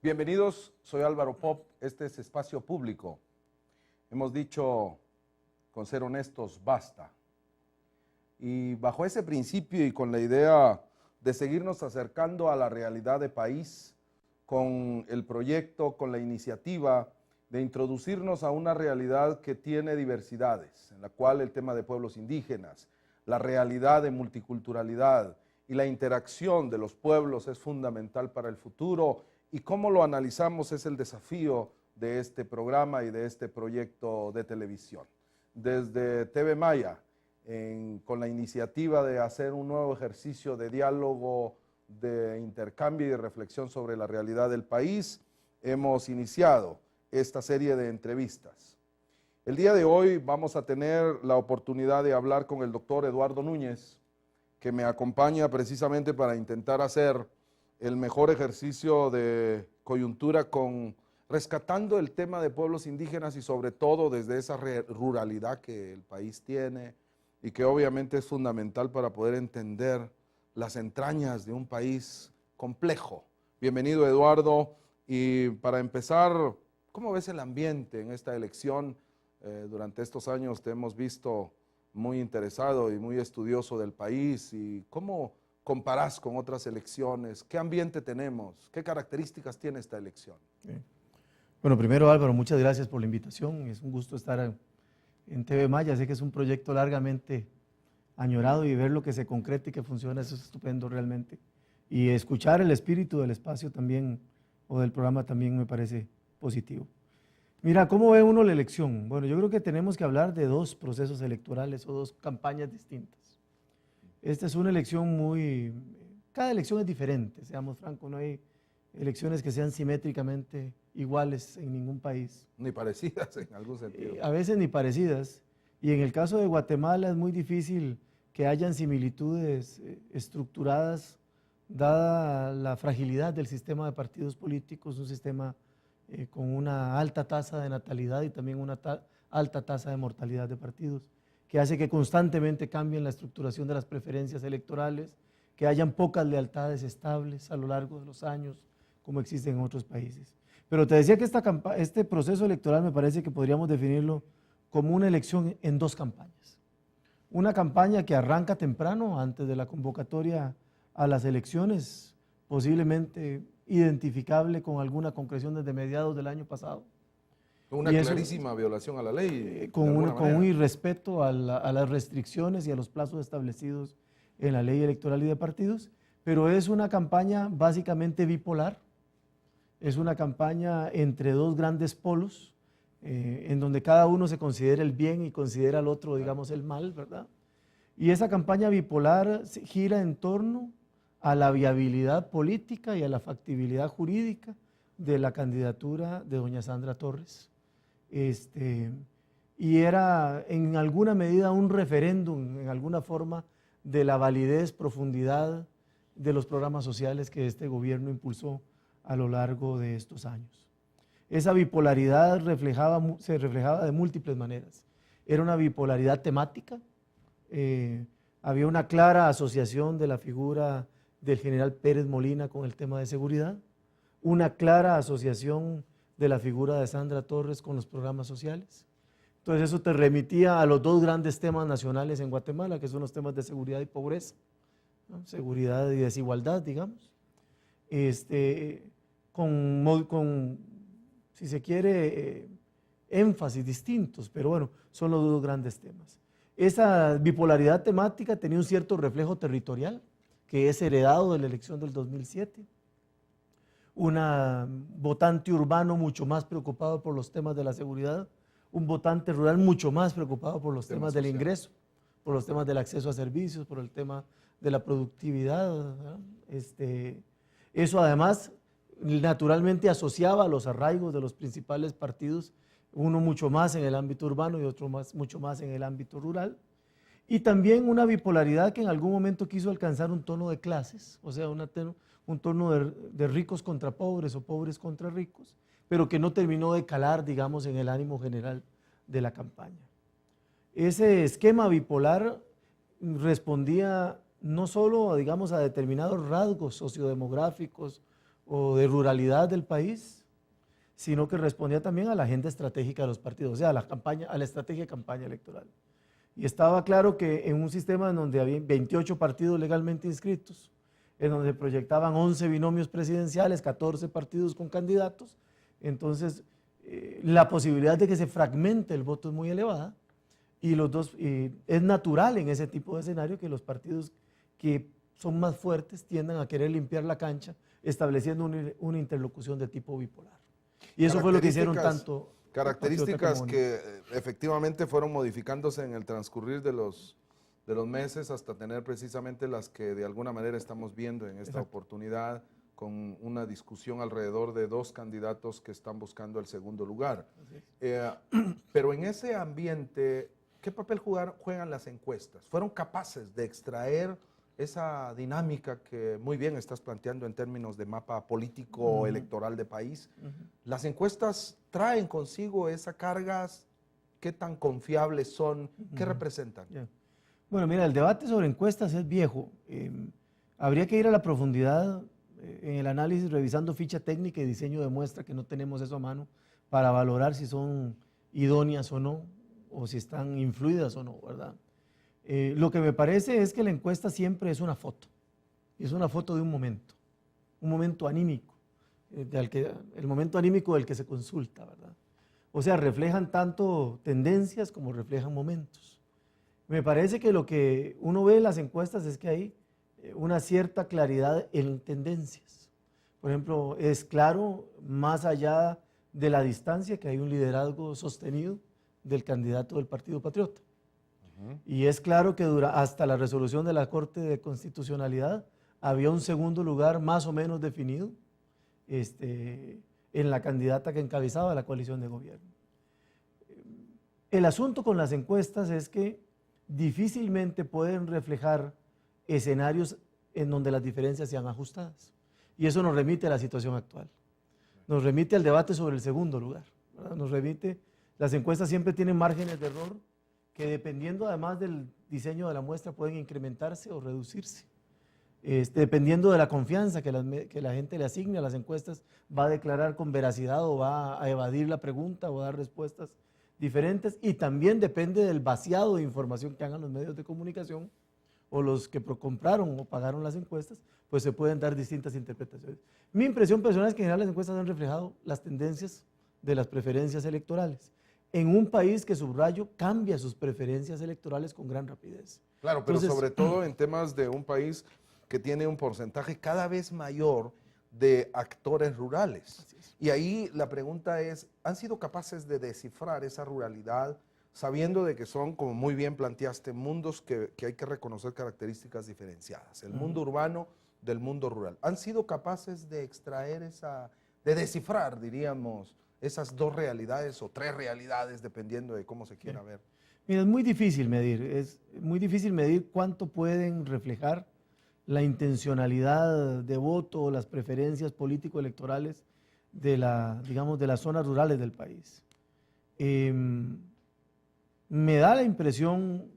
Bienvenidos, soy Álvaro Pop, este es Espacio Público. Hemos dicho, con ser honestos, basta. Y bajo ese principio y con la idea de seguirnos acercando a la realidad de país, con el proyecto, con la iniciativa de introducirnos a una realidad que tiene diversidades, en la cual el tema de pueblos indígenas, la realidad de multiculturalidad y la interacción de los pueblos es fundamental para el futuro, y cómo lo analizamos es el desafío de este programa y de este proyecto de televisión. Desde TV Maya, con la iniciativa de hacer un nuevo ejercicio de diálogo, de intercambio y de reflexión sobre la realidad del país, hemos iniciado esta serie de entrevistas. El día de hoy vamos a tener la oportunidad de hablar con el doctor Eduardo Núñez, que me acompaña precisamente para intentar hacer el mejor ejercicio de coyuntura rescatando el tema de pueblos indígenas y sobre todo desde esa ruralidad que el país tiene y que obviamente es fundamental para poder entender las entrañas de un país complejo. Bienvenido, Eduardo, y para empezar, ¿cómo ves el ambiente en esta elección? Durante estos años te hemos visto muy interesado y muy estudioso del país, y ¿cómo comparás con otras elecciones? ¿Qué ambiente tenemos? ¿Qué características tiene esta elección? Bueno, primero, Álvaro, muchas gracias por la invitación. Es un gusto estar en TV Maya. Sé que es un proyecto largamente añorado y ver lo que se concreta y que funciona, eso es estupendo realmente. Y escuchar el espíritu del espacio también, o del programa también me parece positivo. Mira, ¿cómo ve uno la elección? Bueno, yo creo que tenemos que hablar de dos procesos electorales o dos campañas distintas. Esta es una elección cada elección es diferente, seamos francos, no hay elecciones que sean simétricamente iguales en ningún país. Ni parecidas en algún sentido. A veces ni parecidas, y en el caso de Guatemala es muy difícil que hayan similitudes estructuradas, dada la fragilidad del sistema de partidos políticos, un sistema con una alta tasa de natalidad y también una alta tasa de mortalidad de partidos, que hace que constantemente cambien la estructuración de las preferencias electorales, que hayan pocas lealtades estables a lo largo de los años, como existen en otros países. Pero te decía que este proceso electoral me parece que podríamos definirlo como una elección en dos campañas. Una campaña que arranca temprano, antes de la convocatoria a las elecciones, posiblemente identificable con alguna concreción desde mediados del año pasado. Una clarísima violación a la ley. Con un irrespeto a las restricciones y a los plazos establecidos en la ley electoral y de partidos, pero es una campaña básicamente bipolar, es una campaña entre dos grandes polos, en donde cada uno se considera el bien y considera al otro, digamos, el mal, ¿verdad? Y esa campaña bipolar gira en torno a la viabilidad política y a la factibilidad jurídica de la candidatura de doña Sandra Torres. Y era en alguna medida un referéndum, en alguna forma, de la validez, profundidad de los programas sociales que este gobierno impulsó a lo largo de estos años. Esa bipolaridad se reflejaba de múltiples maneras. Era una bipolaridad temática, había una clara asociación de la figura del general Pérez Molina con el tema de seguridad, una clara asociación de la figura de Sandra Torres con los programas sociales. Entonces eso te remitía a los dos grandes temas nacionales en Guatemala, que son los temas de seguridad y pobreza, ¿no? Seguridad y desigualdad, digamos, si se quiere, énfasis distintos, pero bueno, son los dos grandes temas. Esa bipolaridad temática tenía un cierto reflejo territorial, que es heredado de la elección del 2007, un votante urbano mucho más preocupado por los temas de la seguridad, un votante rural mucho más preocupado por los temas del ingreso, por los temas del acceso a servicios, por el tema de la productividad, ¿verdad? Eso además naturalmente asociaba a los arraigos de los principales partidos, uno mucho más en el ámbito urbano y otro mucho más en el ámbito rural, y también una bipolaridad que en algún momento quiso alcanzar un tono de clases, o sea, un tono de ricos contra pobres o pobres contra ricos, pero que no terminó de calar, digamos, en el ánimo general de la campaña. Ese esquema bipolar respondía no solo, digamos, a determinados rasgos sociodemográficos o de ruralidad del país, sino que respondía también a la agenda estratégica de los partidos, o sea, a la estrategia de campaña electoral. Y estaba claro que en un sistema en donde había 28 partidos legalmente inscritos, en donde proyectaban 11 binomios presidenciales, 14 partidos con candidatos, entonces la posibilidad de que se fragmente el voto es muy elevada y es natural en ese tipo de escenario que los partidos que son más fuertes tiendan a querer limpiar la cancha, estableciendo una interlocución de tipo bipolar. Y eso fue lo que hicieron tanto. Características que efectivamente fueron modificándose en el transcurrir de los meses hasta tener precisamente las que de alguna manera estamos viendo en esta oportunidad, con una discusión alrededor de 2 candidatos que están buscando el segundo lugar. Pero en ese ambiente, ¿qué papel juegan las encuestas? ¿Fueron capaces de extraer esa dinámica que muy bien estás planteando en términos de mapa político electoral de país? ¿Las encuestas traen consigo esas cargas? ¿Qué tan confiables son? ¿Qué representan? Bueno, mira, el debate sobre encuestas es viejo. Habría que ir a la profundidad en el análisis, revisando ficha técnica y diseño de muestra, que no tenemos eso a mano, para valorar si son idóneas o no, o si están influidas o no, ¿verdad? Lo que me parece es que la encuesta siempre es una foto de un momento anímico, el momento anímico del que se consulta, ¿verdad? O sea, reflejan tanto tendencias como reflejan momentos. Me parece que lo que uno ve en las encuestas es que hay una cierta claridad en tendencias. Por ejemplo, es claro, más allá de la distancia, que hay un liderazgo sostenido del candidato del Partido Patriota. Y es claro que hasta la resolución de la Corte de Constitucionalidad había un segundo lugar más o menos definido en la candidata que encabezaba la coalición de gobierno. El asunto con las encuestas es que difícilmente pueden reflejar escenarios en donde las diferencias sean ajustadas. Y eso nos remite a la situación actual. Nos remite al debate sobre el segundo lugar, ¿verdad? Las encuestas siempre tienen márgenes de error que, dependiendo además del diseño de la muestra, pueden incrementarse o reducirse. Dependiendo de la confianza que la gente le asigne a las encuestas, va a declarar con veracidad o va a evadir la pregunta o a dar respuestas diferentes, y también depende del vaciado de información que hagan los medios de comunicación o los que compraron o pagaron las encuestas, pues se pueden dar distintas interpretaciones. Mi impresión personal es que en general las encuestas han reflejado las tendencias de las preferencias electorales en un país que, subrayo, cambia sus preferencias electorales con gran rapidez. Claro, pero entonces, sobre todo en temas de un país que tiene un porcentaje cada vez mayor de actores rurales. Y ahí la pregunta es, ¿han sido capaces de descifrar esa ruralidad, sabiendo de que son, como muy bien planteaste, mundos que hay que reconocer características diferenciadas? El mundo urbano del mundo rural. ¿Han sido capaces de extraer de descifrar, diríamos, esas 2 realidades o 3 realidades, dependiendo de cómo se quiera ver? Mira, es muy difícil medir cuánto pueden reflejar la intencionalidad de voto o las preferencias político-electorales de las zonas rurales del país. Me da la impresión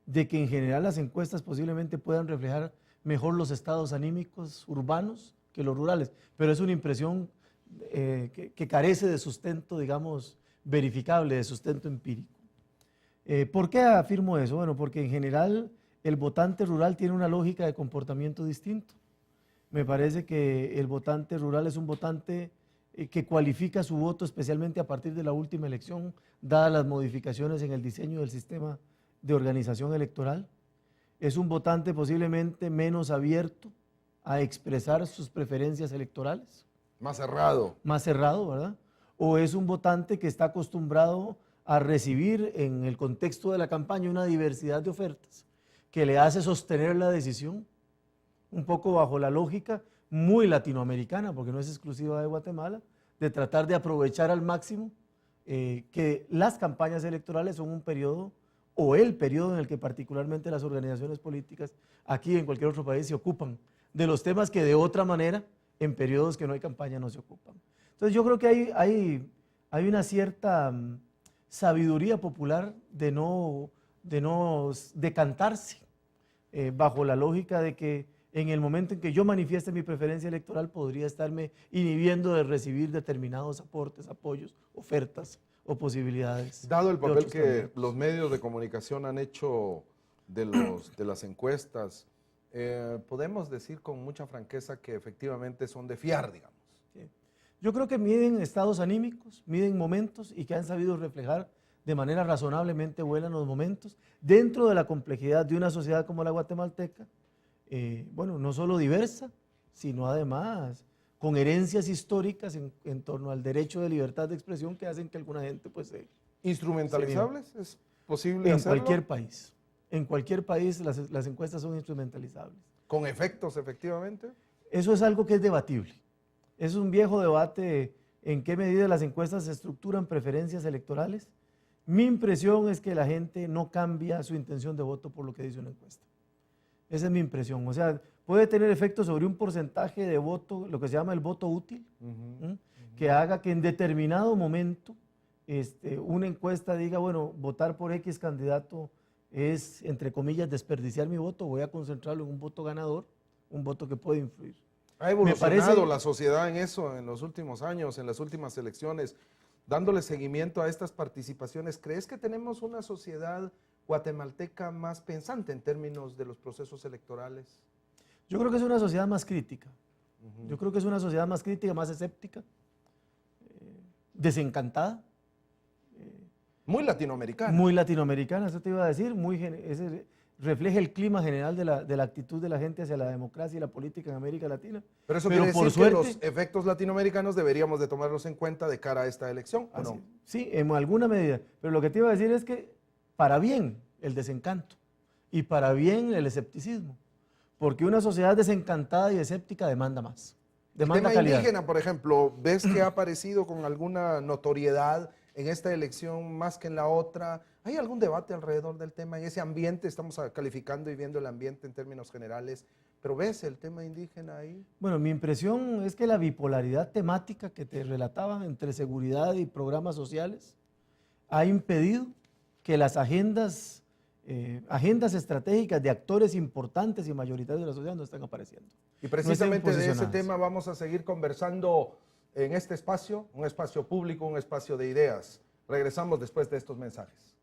de que en general las encuestas posiblemente puedan reflejar mejor los estados anímicos urbanos que los rurales, pero es una impresión que carece de sustento, digamos, verificable, de sustento empírico. ¿Por qué afirmo eso? Bueno, porque en general el votante rural tiene una lógica de comportamiento distinto. Me parece que el votante rural es un votante que cualifica su voto especialmente a partir de la última elección, dadas las modificaciones en el diseño del sistema de organización electoral. Es un votante posiblemente menos abierto a expresar sus preferencias electorales. Más cerrado. Más cerrado, ¿verdad? O es un votante que está acostumbrado a recibir en el contexto de la campaña una diversidad de ofertas que le hace sostener la decisión, un poco bajo la lógica muy latinoamericana, porque no es exclusiva de Guatemala, de tratar de aprovechar al máximo que las campañas electorales son un periodo, o el periodo en el que particularmente las organizaciones políticas aquí en cualquier otro país se ocupan de los temas que de otra manera en periodos que no hay campaña no se ocupan. Entonces yo creo que hay una cierta sabiduría popular de no decantarse bajo la lógica de que en el momento en que yo manifieste mi preferencia electoral, podría estarme inhibiendo de recibir determinados aportes, apoyos, ofertas o posibilidades. Dado el de papel otros que candidatos. los medios de comunicación han hecho de las encuestas, podemos decir con mucha franqueza que efectivamente son de fiar, digamos. Sí. Yo creo que miden estados anímicos, miden momentos y que han sabido reflejar de manera razonablemente buena los momentos dentro de la complejidad de una sociedad como la guatemalteca, bueno, no solo diversa, sino además con herencias históricas en torno al derecho de libertad de expresión que hacen que alguna gente pues ¿Instrumentalizables? ¿Es posible en hacerlo? cualquier país. En cualquier país las encuestas son instrumentalizables. ¿Con efectos, efectivamente? Eso es algo que es debatible. Es un viejo debate en qué medida las encuestas se estructuran preferencias electorales. Mi impresión es que la gente no cambia su intención de voto por lo que dice una encuesta. Esa es mi impresión. O sea, puede tener efecto sobre un porcentaje de voto, lo que se llama el voto útil, que haga que en determinado momento una encuesta diga, bueno, votar por X candidato es, entre comillas, desperdiciar mi voto, voy a concentrarlo en un voto ganador, un voto que puede influir. Ha evolucionado la sociedad en eso en los últimos años, en las últimas elecciones, dándole seguimiento a estas participaciones. ¿Crees que tenemos una sociedad guatemalteca más pensante en términos de los procesos electorales? Yo creo que es una sociedad más crítica. Yo creo que es una sociedad más crítica, más escéptica, desencantada. Muy latinoamericana. Muy latinoamericana, eso te iba a decir, refleja el clima general de la actitud de la gente hacia la democracia y la política en América Latina. Pero eso quiere decir que los efectos latinoamericanos deberíamos de tomarlos en cuenta de cara a esta elección, ¿o no? Sí, en alguna medida. Pero lo que te iba a decir es que para bien el desencanto y para bien el escepticismo. Porque una sociedad desencantada y escéptica demanda más. Demanda el tema calidad. indígena, por ejemplo, ¿ves que ha aparecido con alguna notoriedad en esta elección más que en la otra? ¿Hay algún debate alrededor del tema? En ese ambiente, estamos calificando y viendo el ambiente en términos generales, pero ¿ves el tema indígena ahí? Bueno, mi impresión es que la bipolaridad temática que te relataba entre seguridad y programas sociales ha impedido que las agendas estratégicas de actores importantes y mayoritarios de la sociedad no están apareciendo. Y precisamente de ese tema vamos a seguir conversando en este espacio, un espacio público, un espacio de ideas. Regresamos después de estos mensajes.